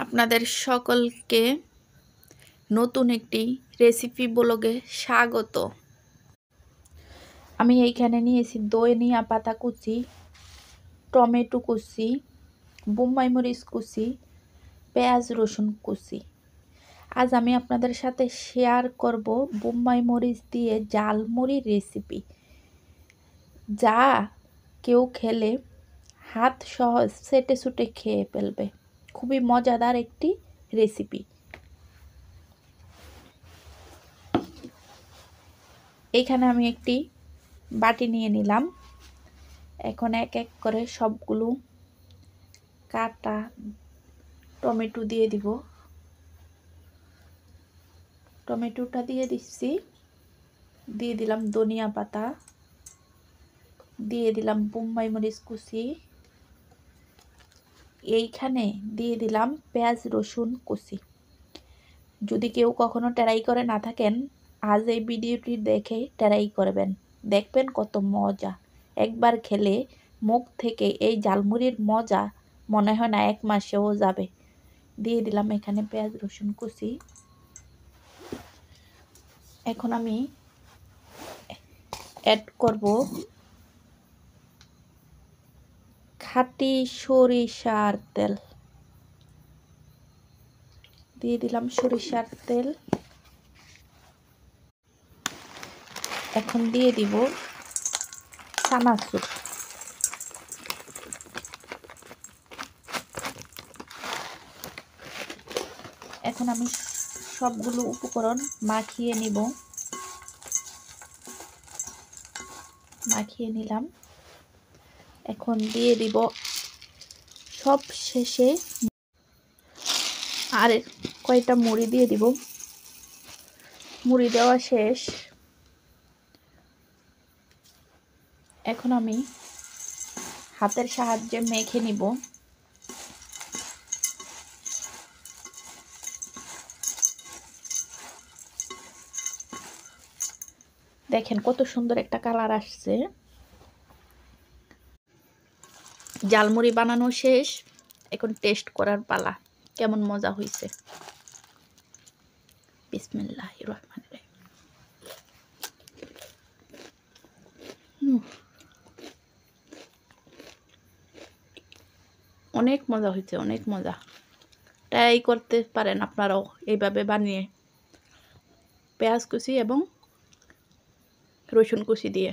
আপনাদের সকলকে নতুন একটি রেসিপি ব্লগে স্বাগত। আমি এইখানে নিয়েছি ধনিয়া পাতা কুচি, টমেটো কুচি, বোম্বাই মরিচ কুচি, পেঁয়াজ রসুন কুচি। আজ আমি আপনাদের সাথে শেয়ার করব বোম্বাই মরিচ দিয়ে ঝালমুড়ির রেসিপি, যা কেউ খেলে হাত সহজ চেটে চুটে খেয়ে ফেলবে। খুবই মজাদার একটি রেসিপি। এইখানে আমি একটি বাটি নিয়ে নিলাম। এখন এক এক করে সবগুলো কাটা টমেটো দিয়ে দিব। টমেটোটা দিয়ে দিচ্ছি, দিয়ে দিলাম ধনিয়া পাতা, দিয়ে দিলাম বোম্বাই মরিচ কুচি, এইখানে দিয়ে দিলাম পেঁয়াজ রসুন কুচি। যদি কেউ কখনো ট্রাই করে না থাকেন, আজ এই ভিডিওটি দেখে ট্রাই করবেন, দেখবেন কত মজা। একবার খেলে মুখ থেকে এই ঝালমুড়ির মজা মনে হয় না এক মাসেও যাবে। দিয়ে দিলাম এখানে পেঁয়াজ রসুন কুচি। এখন আমি অ্যাড করব খাঁটি সরিষার তেল। দিয়ে দিলাম সরিষার তেল। এখন দিয়ে দিব চানাচুর। এখন আমি সবগুলো উপকরণ মাখিয়ে নিলাম। এখন দিয়ে দিব সব শেষে আর কয়টা মুড়ি দিয়ে দিব। মুড়ি দেওয়া শেষ। এখন আমি হাতের সাহায্যে মেখে নিব। দেখেন কত সুন্দর একটা কালার আসছে। ঝালমুড়ি বানানো শেষ, এখন টেস্ট করার পালা। কেমন মজা হয়েছে। বিসমিল্লাহির রহমানির রহিম। অনেক মজা হয়েছে, অনেক মজা। ট্রাই করতে পারেন আপনারাও এইভাবে বানিয়ে, পেঁয়াজ কুচি এবং রসুন কুচি দিয়ে,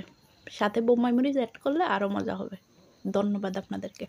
সাথে বোম্বাই মরিচ অ্যাড করলে আরও মজা হবে। ধন্যবাদ আপনাদেরকে।